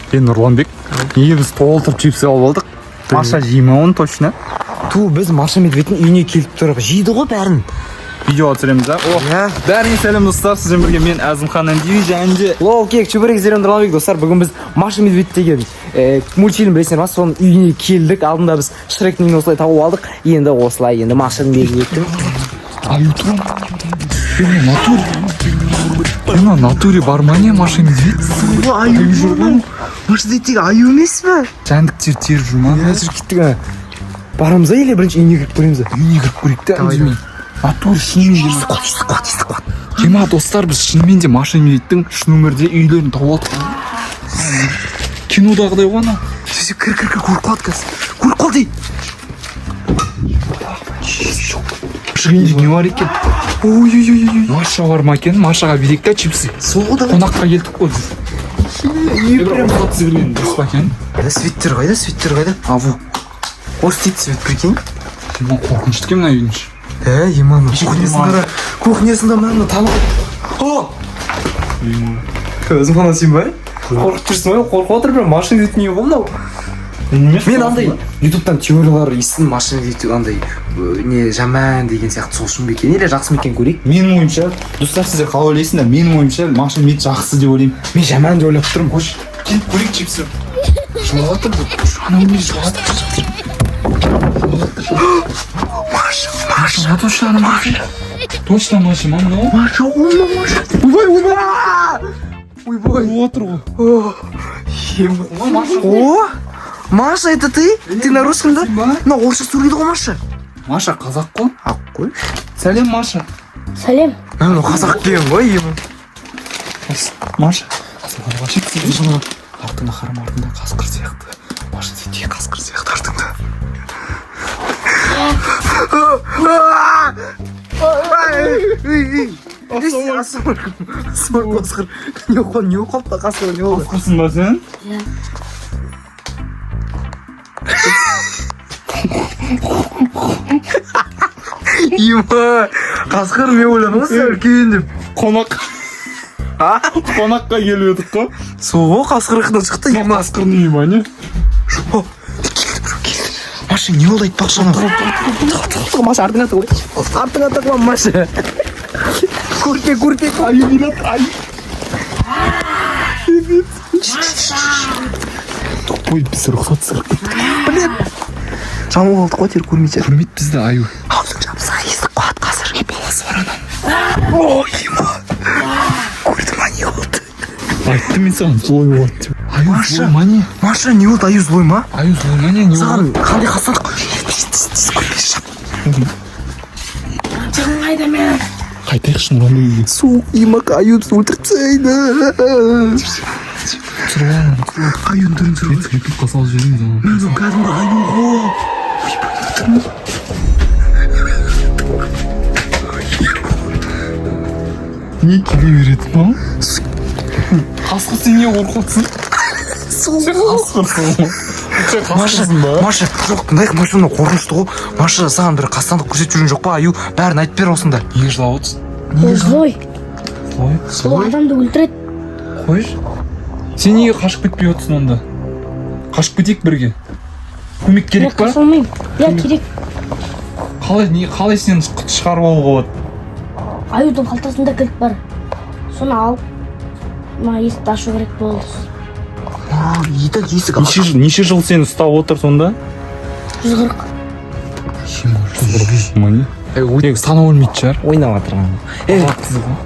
Нұрланбек, неге біз толтырып чипсы алып алдық? Маша жейме оны точно? Біз Маша Медведьтің үйіне келіп тұрып жейді ғой бәрін. Видео түсіреміз, бәріңе сәлем достар, сізбен бірге мен Әзімхан Әндиев және де Кек, чөбірек зерен Нұрланбек достар. Бүгін біз Маша Медведь деген мультфильм білесіңдер ма? Соның үйіне келдік. Алдында біз Шректің үйін осылай тауып алдық. Енді осылай, енді Маша Медведьтің. Аю тұрам. Натуре бар ма не Маша Медведь? Аю жүрмін. Маша Медведь аю емес пе? Жәндіктер теріп жүр ма? Әзір кеттік. Барамыз еле бірінші үйіне кіріп көреміз. Үйіне кіріп көрейік та өзімен. Натуре шынымен де. Кема достар, біз шынымен де Маша Медведьтің үш нөмірде үйлерін тауып алдық. Кинодағыдай ғой ана. Кір, көріп қалды қазір. Көріп қалды. Шынымен не бар екен? Ой. Маша бар ма екен? Машаға берейік та чипсы. Соғыда. Қонаққа келдік қой біз. Свиттер қайда? Аву. Осы дейді свет, прикинь. Ема қорқынышты ке мына үйдің іші. Еман, кухнесында мәні танып. Өзім қана сен бай? Қорқып тұрсың бай? Қорқып отыр бір Маша Медведь не болды? Мен андай ютубтан теориялар естідім. Маша Медведь андай не жаман деген сияқты сол үшін бе екен, или жақсы ма екен көрейік. Менің ойымша, достар сіздер қалай ойлайсыңдар? Менің ойымша Маша Медведь жақсы деп ойлаймын. Мен жаман деп ойлап тұрмын. Қош. Келіп көрейік чипсы. Жылатыр бұл. Ана өне жылатыр. Маша, точно Маша. Точно Маша, мама. Маша, Маша. Ойбай. Отыр ғой. О, Маша, это ты? Ты на русском, да? На орысша сөйлейді ғой Маша. Маша қазақ қой. Қой. Сәлем Маша. Сәлем. Қазақ деген ғой емін. Маша. Артыңда қарама, артыңда қасқыр сияқты. Маша дейді қасқыр сияқты артыңда. Қасқыр. Не қолды қасқыр не болды? Қасқырсың ба сен? Ема, қасқыр мен ойладым ғой үлкен деп. Қонаққа келіп едік қой. Соғы қасқыр ықтан шықты ема. Қасқырдың үйі ма не? Келді. Маша не болды айтпақшы ана? Маша артыңа тық ой. Маша. Көрпек. Аю билет, аю. Ой, біз рұқсат сырып кеттік. Блин. Жамыл қалды қой, тер көрмейді. Көрмейді бізді аю. Аузың жабыса естік қуат қазір. Баласы бар анан. Ой, ема. Көрді ма не болды? Айттым мен саған злой болады деп. Аю злой ма не? Маша не болды, аю злой ма? Аю злой ма не? Саған қандай қасадық қой? Көрмейші жап. Жағын қайда мен? Қайтайықшы Нұрланбек үйге. Суық емак аюды өлтіртсейді. Аюны түрін түсір ғой. Ютубқа салып жібереміз ана. Мен кәдімгі аю ғой. Не келе береді ма? Қасқыр сен не қорқытсың? Қасқырсың. Маша, жоқ, тыңдайық, Маша қорқынышты ғой. Маша, саған бір қастандық көрсетіп жүрген жоқ па, аю? Бәрін айтып бер осында. Неге жылап отырсың? Ол злой. Злой? Ол адамды өлтіреді. Қойш. Сен неге қашып кетпей отырсың онда? Қашып кетейік бірге. Көмек керек па? Мен қаша алмаймын. Иә, керек. Қалай сені шығарып алуға болады? Аюдың қалтасында кілт бар. Соны алып, есікті ашу керек болды. Есік Неше жыл сені ұстап отыр сонда? 140. 140 ма не? Саны өлмейді шығар. ойнап жатырған.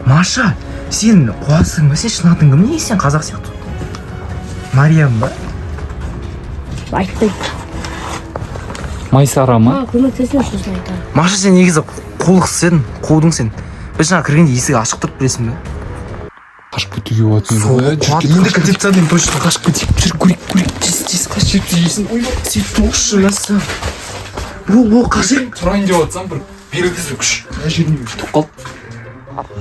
Маша, сен қуасың ба? Сен шын атың кім? Неге сен қазақ сияқты? Мариям ба? Айтпайды. Майсара ма? Көмектесін сосын айтады. Маша, сен негізі қолықсыз едің, қудың сен. Біз жаңа кіргенде есігі ашық тұрып білесің бе? Қашып кетуге болады. Менде концепциядан точно қашып кетейік. Жүр, көрейік. Тез қашып жейсің. Сен тоқшы мәсі. О, қашып. Тұрайын деп жатсам бір белгісіз күш. Тоқ қалды.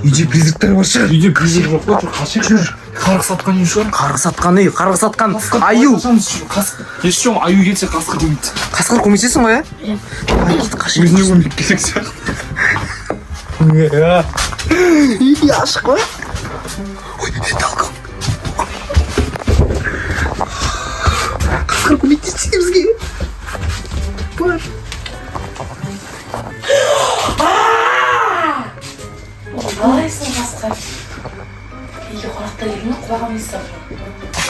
Үйде призрактар бар шығар. Үйде призрак жоқ па? Қашық жүр. Қарғы сатқан үй шығар. Қарғы сатқан аю. Ешчоң аю келсе қасқыр көмейді. Қасқыр көмектесің ғой, Өзіне көмек керек сияқты. Ашық қой. Ой, талқы. Қасқыр көмектессе бізге. Бар. қалайсың қасқыр? Үйге қонақта келдің құлағым естіп.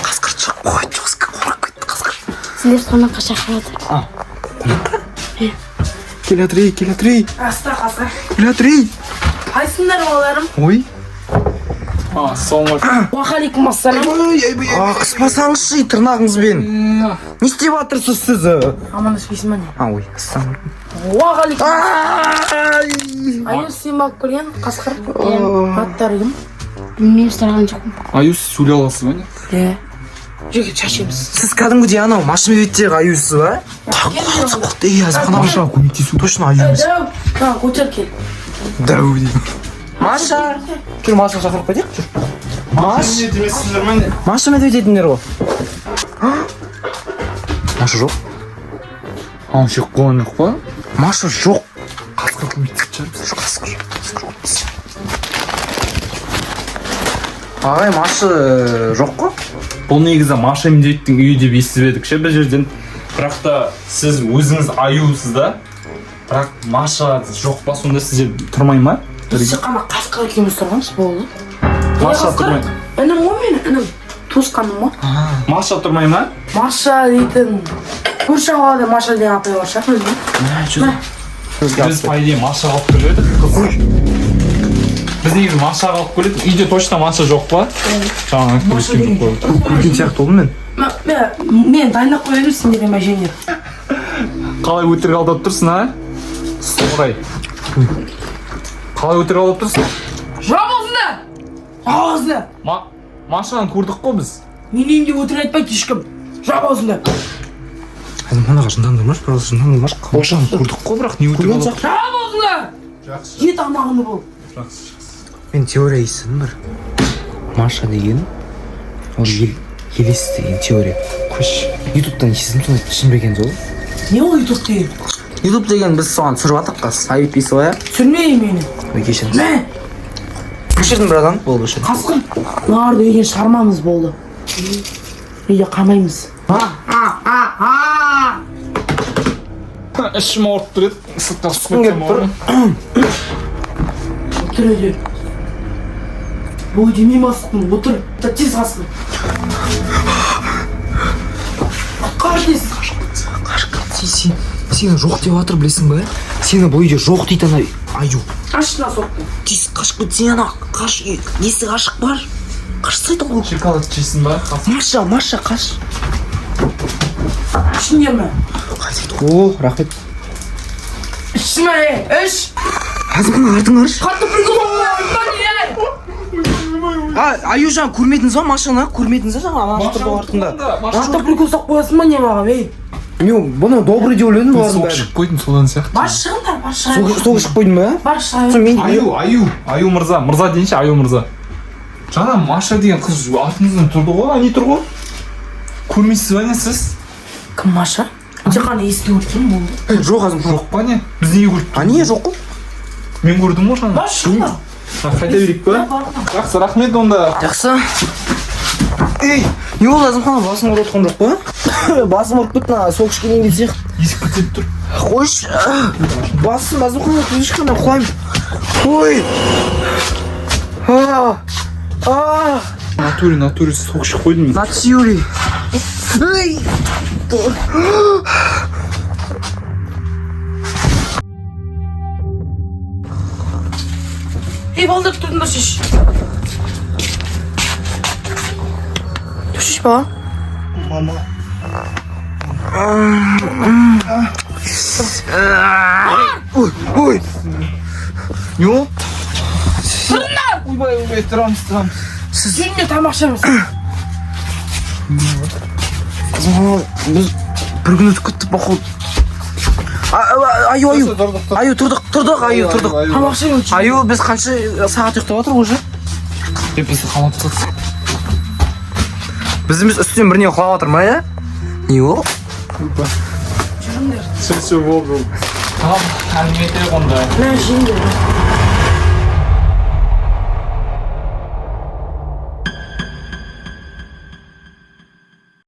Қасқыр шығып қойды, жосқа қорап кетті қасқыр. Сендер қонаққа шақырады. Келе жатыр. Аста қасқыр. Келе жатыр. Қайсыңдар балаларым? Ой. ассалаумағалейкум. Уағалейкум ассалам. Қыспасаңызшы тырнағыңызбен. Не істеп жатырсыз сіз? Амандаспайсың ба не? Ой, ассалаумағалейкум. Уағалейкум. Ай! Аюс сен бағып келген қасқыр. Аттары кім? Білмеймін, сұраған жоқпын. Аюс сөйлей аласыз ба не? Жеге шашеміз. Сіз кәдімгідей анау машина беттегі аюсыз ба? Ей, азамхан Машаға көмектесу. Точно аюмыз. Дәу. Көтер кел. Дәу дейді. Маша! Жүр, Маша шақырып қайтайық, жүр. Маша медведь едіңдер ғой. Маша жоқ. Ан шек қойған жоқ па? Маша жоқ. Қасқыр көмектесіп шығармыз. Қасқыр. Ағай, Маша жоқ қой. Бұл негізі Маша медведьтің үйі деп естіп едік ше бір жерден. Бірақ та сіз өзіңіз аюсыз да. Бірақ Маша жоқ па, сонда сізде тұрмай ма? Біз қана қасқыр екеуміз тұрғанбыз болды. Маша тұрмай. Інім ғой менің, інім. Туысқаным ғой. Маша тұрмай ма? Маша дейтін. Көрші қалада Маша деген апай бар шығар өзі. Біз по идее Машаға алып келіп едік. Біз негізі Машаға алып келіп едік. Үйде точно Маша жоқ па? Жаңағы көрсеткен жоқ қой. Көрген сияқты болдым мен. Мен дайындап қоямын сендерге мәжеңдер. Қалай өтірік алдап тұрсың, а? Соңырай. Қалай өтірік алдап тұрсың? Жауап аузында! Аузында! Машаны көрдік қой біз. Мен үйінде өтірік айтпайды ешкім. Жауап аузында! Азамханаға жындандырмаш, біраз жындандырмаш. Машаны көрдік қой, бірақ не өтірік алдап тұрсың? Жауап аузында! Жет амағынды бол. Мен теория естідім бір. Маша деген ол елес деген теория. Көш. Ютубтан естідім, соны түсінбеген сол. Не ол ютуб деген? Ютуб деген біз соған түсіріп жатырық қас. Айыппейсі ғой, Түсірмеймін мені. Ой, кешіріңіз. Мә! Көшірдім бір адам, болды өшір. Қасқыр. Мағарды үйден шығармамыз болды. Үйде қамаймыз. Ішім ауырып тұр еді. Сыртқа Кім келіп тұр? Отыр үйде. Бой демеймін асықтың, отыр. Тез қасқыр. Қаш дейсіз. Сені жоқ деп жатыр, білесің ба? Сені бұл үйде жоқ дейді ана аю. Қашына соқты. Тез қашып кет, сен ана қаш, есік ашық бар. Қашсайды ғой. Шоколад жейсің ба? Маша, қаш. Ішінде ме? О, рахмет. Ішіме, іш! Азамхан артың арш. Қатты біргі болуы, Аюжан, көрмедіңіз ба машина? Көрмедіңіз ба жаңа ана тұрды артында? Қатты біргі ұсақ қоясың ба не маған, ей? Мен бұны добрый деп ойледім бұлардың Соқ бәрі. шығып қойдың содан сияқты. Бар шығыңдар, бар шығыңдар. Соғы шығып қойдың ба? Бар шығыңдар. Аю мырза. Мырза дейінші, Аю мырза. Жаңа Маша деген қыз артыңыздан тұрды ғой, не тұр ғой? Көрмейсіз ба не сіз? Кім Маша? Тек қана еске өрткен болды. Жоқ Азамхан. Жоқ па не? Біз неге көріп тұрмыз? Не жоқ қой? Мен көрдім ғой жаңа. Бар шығыңдар. Қайта берейік па? Жақсы, рахмет онда. Жақсы. Ей, не болды Азамхан, басың ұрып отқан жоқ па? Басым ұрып кетті, сол кішкенен келсек. Есік бітеп тұр. Қойшы. Басым Азамхан, ешқандай құлаймын. Ой. Натуре соқ шығып қойдым мен. Натюри. Ей. Ей, балдар тұрдыңдар шеш. Шеш ба? Мама. Ой. Не ол? Ойбай, тұрамыз. Жүрінде тамақшамыз. Біз бір күн өтіп кеттік походу. Аю. Аю, тұрдық, аю, тұрдық. Тамақшам өтші. Аю, біз қанша сағат ұйықтап жатыр уже? Бізді қалап тұрсыз. Біздіміз үстінен біріне құлап жатыр ма, я? Не ол? Жүріңдер. Все болды. Tamam, әңгіме етейік онда. Мә, жеңдер.